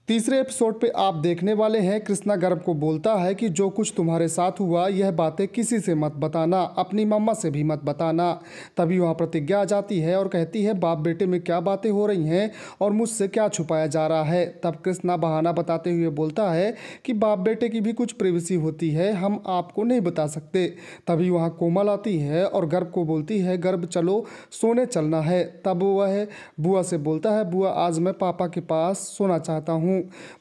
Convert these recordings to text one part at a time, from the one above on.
तीसरे एपिसोड पे आप देखने वाले हैं कृष्णा गर्भ को बोलता है कि जो कुछ तुम्हारे साथ हुआ यह बातें किसी से मत बताना, अपनी मम्मा से भी मत बताना। तभी वहाँ प्रतिज्ञा आ जाती है और कहती है बाप बेटे में क्या बातें हो रही हैं और मुझसे क्या छुपाया जा रहा है। तब कृष्णा बहाना बताते हुए बोलता है कि बाप बेटे की भी कुछ प्राइवेसी होती है, हम आपको नहीं बता सकते। तभी वहाँ कोमल आती है और गर्भ को बोलती है गर्भ चलो सोने चलना है। तब वह बुआ से बोलता है बुआ आज मैं पापा के पास सोना चाहता हूँ।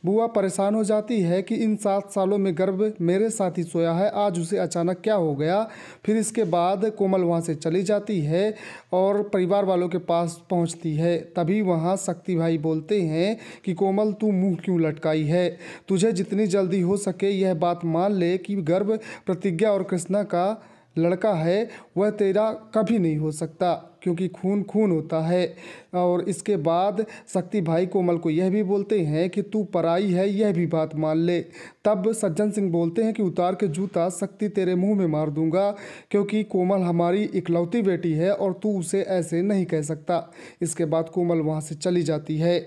बुआ परेशान हो जाती है कि इन 7 सालों में गर्भ मेरे साथ ही सोया है, आज उसे अचानक क्या हो गया। फिर इसके बाद कोमल वहाँ से चली जाती है और परिवार वालों के पास पहुँचती है। तभी वहाँ शक्ति भाई बोलते हैं कि कोमल तू मुंह क्यों लटकाई है, तुझे जितनी जल्दी हो सके यह बात मान ले कि गर्भ प्रतिज्ञा और कृष्णा का लड़का है, वह तेरा कभी नहीं हो सकता क्योंकि खून खून होता है। और इसके बाद शक्ति भाई कोमल को यह भी बोलते हैं कि तू पराई है, यह भी बात मान ले। तब सज्जन सिंह बोलते हैं कि उतार के जूता शक्ति तेरे मुंह में मार दूंगा क्योंकि कोमल हमारी इकलौती बेटी है और तू उसे ऐसे नहीं कह सकता। इसके बाद कोमल वहाँ से चली जाती है।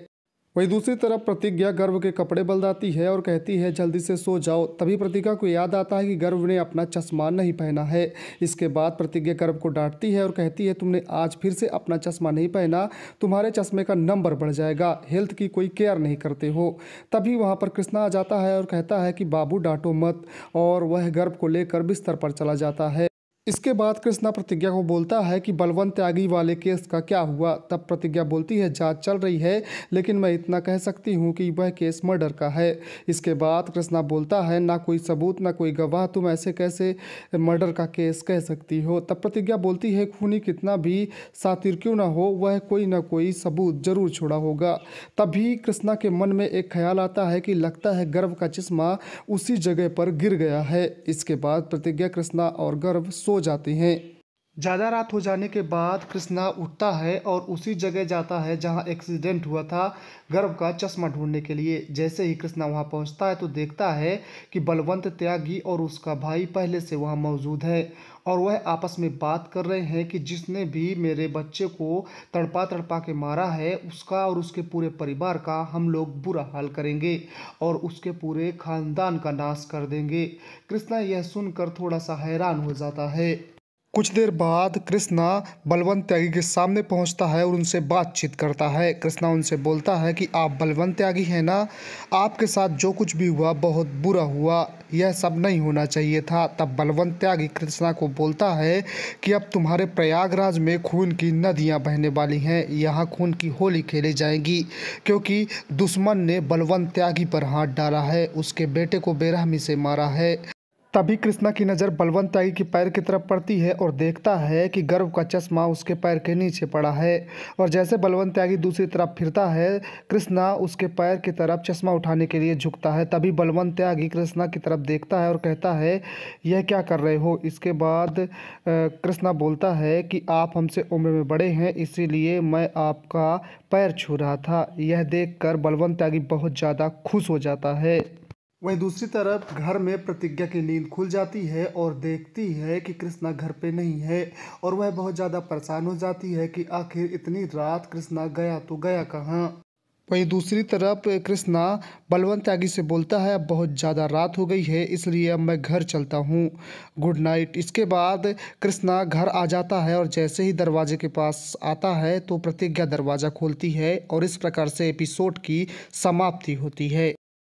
वहीं दूसरी तरफ प्रतिज्ञा गर्व के कपड़े बदलाती है और कहती है जल्दी से सो जाओ। तभी प्रतिज्ञा को याद आता है कि गर्व ने अपना चश्मा नहीं पहना है। इसके बाद प्रतिज्ञा गर्व को डांटती है और कहती है तुमने आज फिर से अपना चश्मा नहीं पहना, तुम्हारे चश्मे का नंबर बढ़ जाएगा, हेल्थ की कोई केयर नहीं करते हो। तभी वहाँ पर कृष्णा आ जाता है और कहता है कि बाबू डांटो मत, और वह गर्व को लेकर बिस्तर पर चला जाता है। इसके बाद कृष्णा प्रतिज्ञा को बोलता है कि बलवंत त्यागी वाले केस का क्या हुआ। तब प्रतिज्ञा बोलती है जांच चल रही है, लेकिन मैं इतना कह सकती हूँ कि वह केस मर्डर का है। इसके बाद कृष्णा बोलता है ना कोई सबूत ना कोई गवाह, तुम ऐसे कैसे मर्डर का केस कह सकती हो। तब प्रतिज्ञा बोलती है खूनी कितना भी सातिर क्यों ना हो, वह कोई ना कोई सबूत जरूर छोड़ा होगा। तभी कृष्णा के मन में एक ख्याल आता है कि लगता है गर्व का चश्मा उसी जगह पर गिर गया है। इसके बाद प्रतिज्ञा कृष्णा और गर्व सो जाते हैं। ज़्यादा रात हो जाने के बाद कृष्णा उठता है और उसी जगह जाता है जहां एक्सीडेंट हुआ था गर्भ का चश्मा ढूंढने के लिए। जैसे ही कृष्णा वहां पहुंचता है तो देखता है कि बलवंत त्यागी और उसका भाई पहले से वहां मौजूद है और वह आपस में बात कर रहे हैं कि जिसने भी मेरे बच्चे को तड़पा तड़पा के मारा है उसका और उसके पूरे परिवार का हम लोग बुरा हाल करेंगे और उसके पूरे खानदान का नाश कर देंगे। कृष्णा यह सुनकर थोड़ा सा हैरान हो जाता है। कुछ देर बाद कृष्णा बलवंत त्यागी के सामने पहुंचता है और उनसे बातचीत करता है। कृष्णा उनसे बोलता है कि आप बलवंत त्यागी हैं ना, आपके साथ जो कुछ भी हुआ बहुत बुरा हुआ, यह सब नहीं होना चाहिए था। तब बलवंत त्यागी कृष्णा को बोलता है कि अब तुम्हारे प्रयागराज में खून की नदियां बहने वाली हैं, यहाँ खून की होली खेली जाएगी क्योंकि दुश्मन ने बलवंत त्यागी पर हाथ डाला है, उसके बेटे को बेरहमी से मारा है। तभी कृष्णा की नज़र बलवंत त्यागी के पैर की तरफ पड़ती है और देखता है कि गर्व का चश्मा उसके पैर के नीचे पड़ा है। और जैसे बलवंत त्यागी दूसरी तरफ फिरता है, कृष्णा उसके पैर की तरफ चश्मा उठाने के लिए झुकता है। तभी बलवंत त्यागी कृष्णा की तरफ देखता है और कहता है यह क्या कर रहे हो। इसके बाद कृष्णा बोलता है कि आप हमसे उम्र में बड़े हैं, इसीलिए मैं आपका पैर छू रहा था। यह देखकर बलवंत त्यागी बहुत ज़्यादा खुश हो जाता है। वहीं दूसरी तरफ घर में प्रतिज्ञा की नींद खुल जाती है और देखती है कि कृष्णा घर पे नहीं है और वह बहुत ज़्यादा परेशान हो जाती है कि आखिर इतनी रात कृष्णा गया तो गया कहाँ। वहीं दूसरी तरफ कृष्णा बलवंत त्यागी से बोलता है अब बहुत ज़्यादा रात हो गई है, इसलिए अब मैं घर चलता हूँ, गुड नाइट। इसके बाद कृष्णा घर आ जाता है और जैसे ही दरवाजे के पास आता है तो प्रतिज्ञा दरवाज़ा खोलती है और इस प्रकार से एपिसोड की समाप्ति होती है।